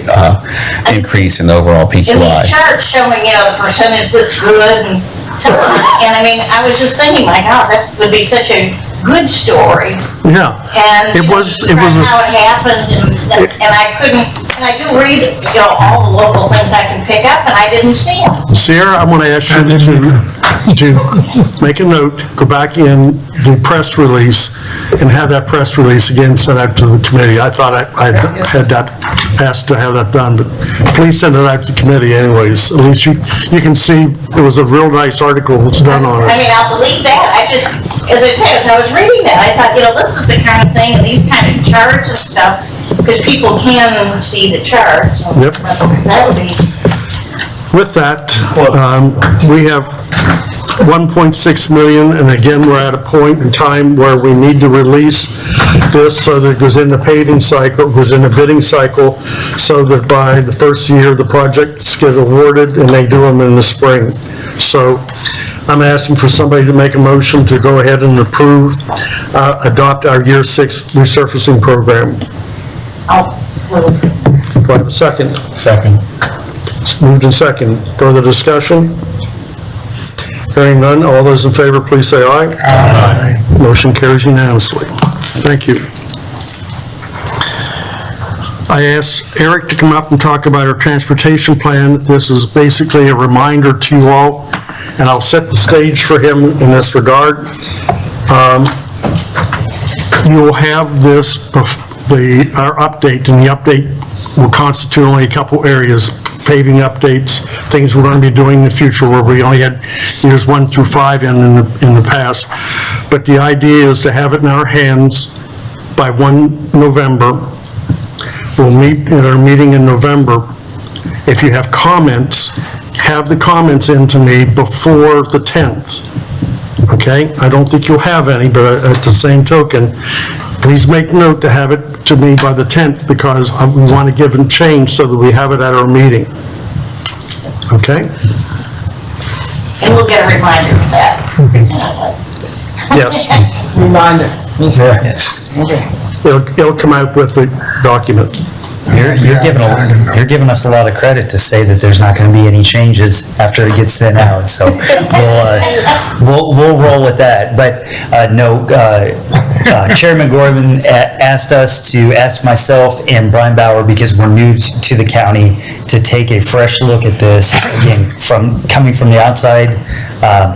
increase in the overall PQI. in these charts showing, the percentage that's good and so on. And I mean, I was just thinking, my God, that would be such a good story. Yeah. And It was how it happened, and I couldn't, and I do read, all the local things I can pick up, and I didn't see them. Sierra, I'm going to ask you to make a note, go back in the press release and have that press release again sent out to the committee. I thought I had that, asked to have that done, but please send it out to the committee anyways. At least you can see it was a real nice article that's done on I it. mean, I'll believe that. I just, as I said, as I was reading that, I thought, this is the kind of thing, and these kind of charts and stuff, because people can see the charts. So Yep. That would be. With that, we have 1.6 million, and again, we're at a point in time where we need to release this so that it goes in the paving cycle, goes in the bidding cycle, so that by the first year, the projects get awarded and they do them in the spring. So I'm asking for somebody to make a motion to go ahead and approve, adopt our year 6 resurfacing program. Oh, Do I have a second? Second. It's moved in second. Further discussion? Hearing none, all those in favor, please say aye. Aye. Motion carries unanimously. Thank you. I asked Eric to come up and talk about our transportation plan. This is basically a reminder to you all, and I'll set the stage for him in this regard. You'll have this, our update, and the update will constitute only a couple areas. Paving updates, things we're going to be doing in the future where we only had years 1 through 5 in the past. But the idea is to have it in our hands by 1 November. We'll meet at our meeting in November. If you have comments, have the comments in to me before the 10th. Okay? I don't think you'll have any, but at the same token, please make note to have it to me by the 10th because we want to give and change so that we have it at our meeting. Okay? and we'll get a reminder of that. Yes. Reminder. It'll come out with the document. You're giving us a lot of credit to say that there's not going to be any changes after it gets sent out, so we'll roll with that. But no, Chairman Gorman asked us to ask myself and Brian Bauer, because we're new to the county, to take a fresh look at this, again, coming from the outside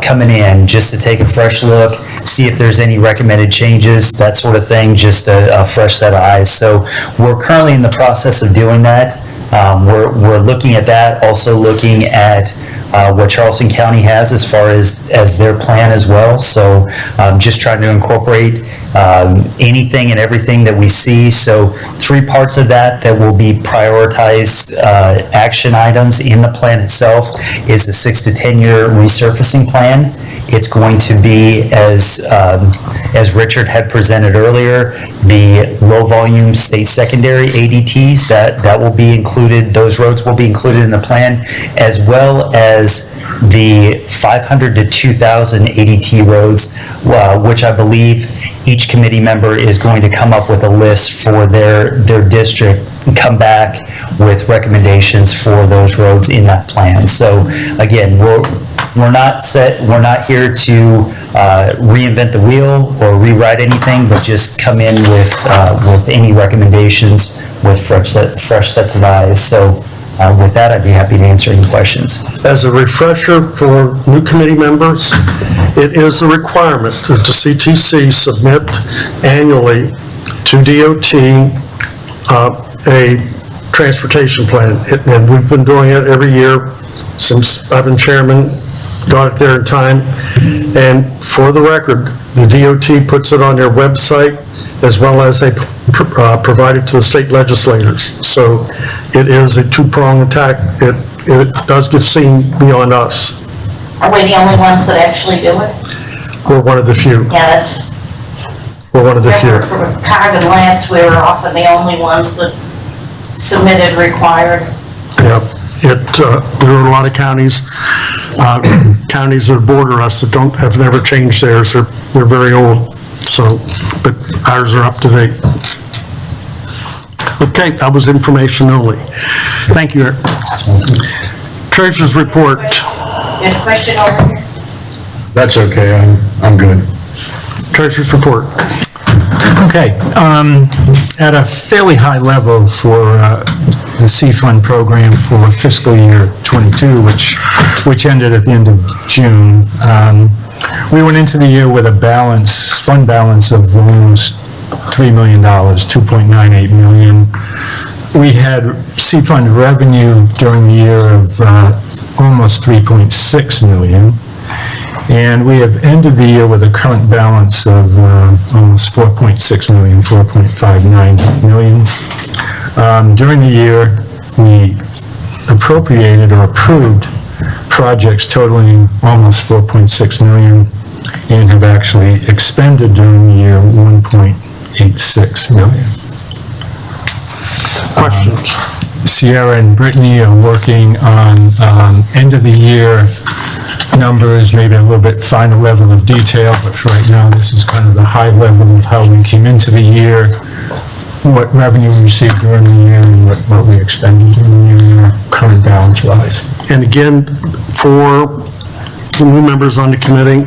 coming in just to take a fresh look, see if there's any recommended changes, that sort of thing, just a fresh set of eyes. So we're currently in the process of doing that. We're looking at that, also looking at what Charleston County has as far as their plan as well. So just trying to incorporate anything and everything that we see. So 3 parts of that will be prioritized action items in the plan itself is the 6 to 10 year resurfacing plan. It's going to be, as Richard had presented earlier, the low-volume state secondary ADTs, that will be included, those roads will be included in the plan, as well as the 500 to 2,000 ADT roads, which I believe each committee member is going to come up with a list for their district and come back with recommendations for those roads in that plan. So again, we're not here to reinvent the wheel or rewrite anything, but just come in with any recommendations with fresh sets of eyes. So with that, I'd be happy to answer any questions. As a refresher for new committee members, it is a requirement that the CTC submit annually to DOT a transportation plan. And we've been doing it every year since I've been chairman, got it there in time. And for the record, the DOT puts it on their website as well as they provide it to the state legislators. So it is a two-pronged attack. It does get seen beyond us. Are we the only ones that actually do it? We're one of the few. Yeah, We're one of the few. For Cog and Lance, we were often the only ones that submitted required. Yeah, there are a lot of counties that border us that have never changed theirs. They're very old. So, but ours are up to date. Okay, that was information only. Thank you, Eric. Treasurer's report. You had a question over here? That's okay, I'm good. Treasurer's report. Okay, at a fairly high level for the C-Fund program for fiscal year +22, which ended at the end of June, we went into the year with a fund balance of almost $3 million, $2.98 million. We had C-Fund revenue during the year of almost $3.6 million. And we have ended the year with a current balance of almost $4.6 million, $4.59 million. During the year, we appropriated or approved projects totaling almost $4.6 million and have actually expended during the year $1.86 million. Questions? Sierra and Brittany are working on end of the year numbers, maybe a little bit finer level of detail, but for right now, this is kind of the high level of how we came into the year, what revenue we received during the year, and what we expended during the year, current balance wise. And again, for the new members on the committee,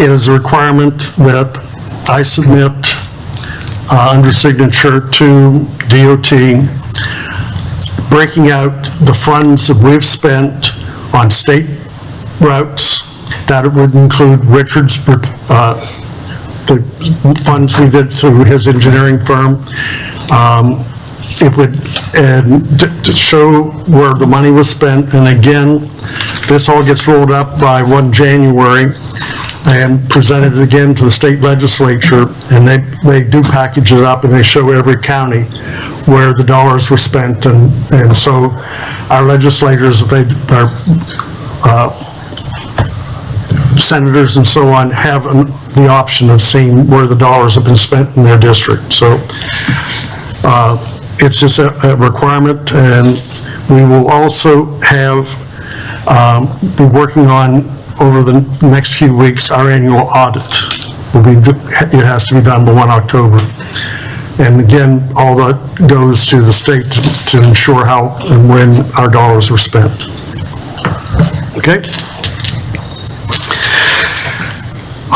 it is a requirement that I submit under signature to DOT, breaking out the funds that we've spent on state routes. That it would include Richard's, the funds we did through his engineering firm. It would, and to show where the money was spent. And again, this all gets rolled up by 1 January and presented again to the state legislature, and they do package it up and they show every county where the dollars were spent. And so our legislators, our senators and so on, have the option of seeing where the dollars have been spent in their district. So it's just a requirement, and we will also be working on, over the next few weeks, our annual audit. It has to be done by 1 October. And again, all that goes to the state to ensure how and when our dollars were spent. Okay?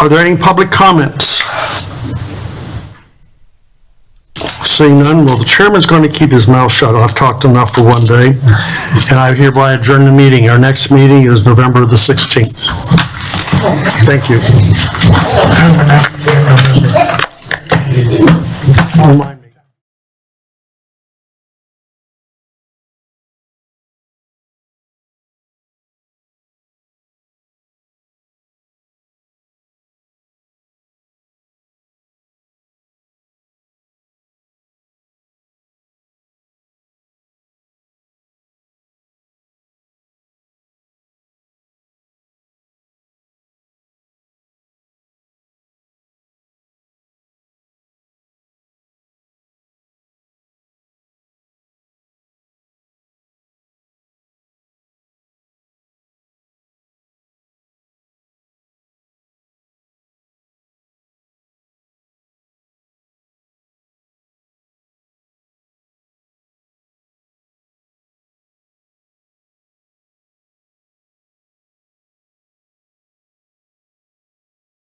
Are there any public comments? Seeing none, well, the chairman's going to keep his mouth shut. I've talked enough for one day, and I hereby adjourn the meeting. Our next meeting is November the 16th. Thank you. I don't know. Remind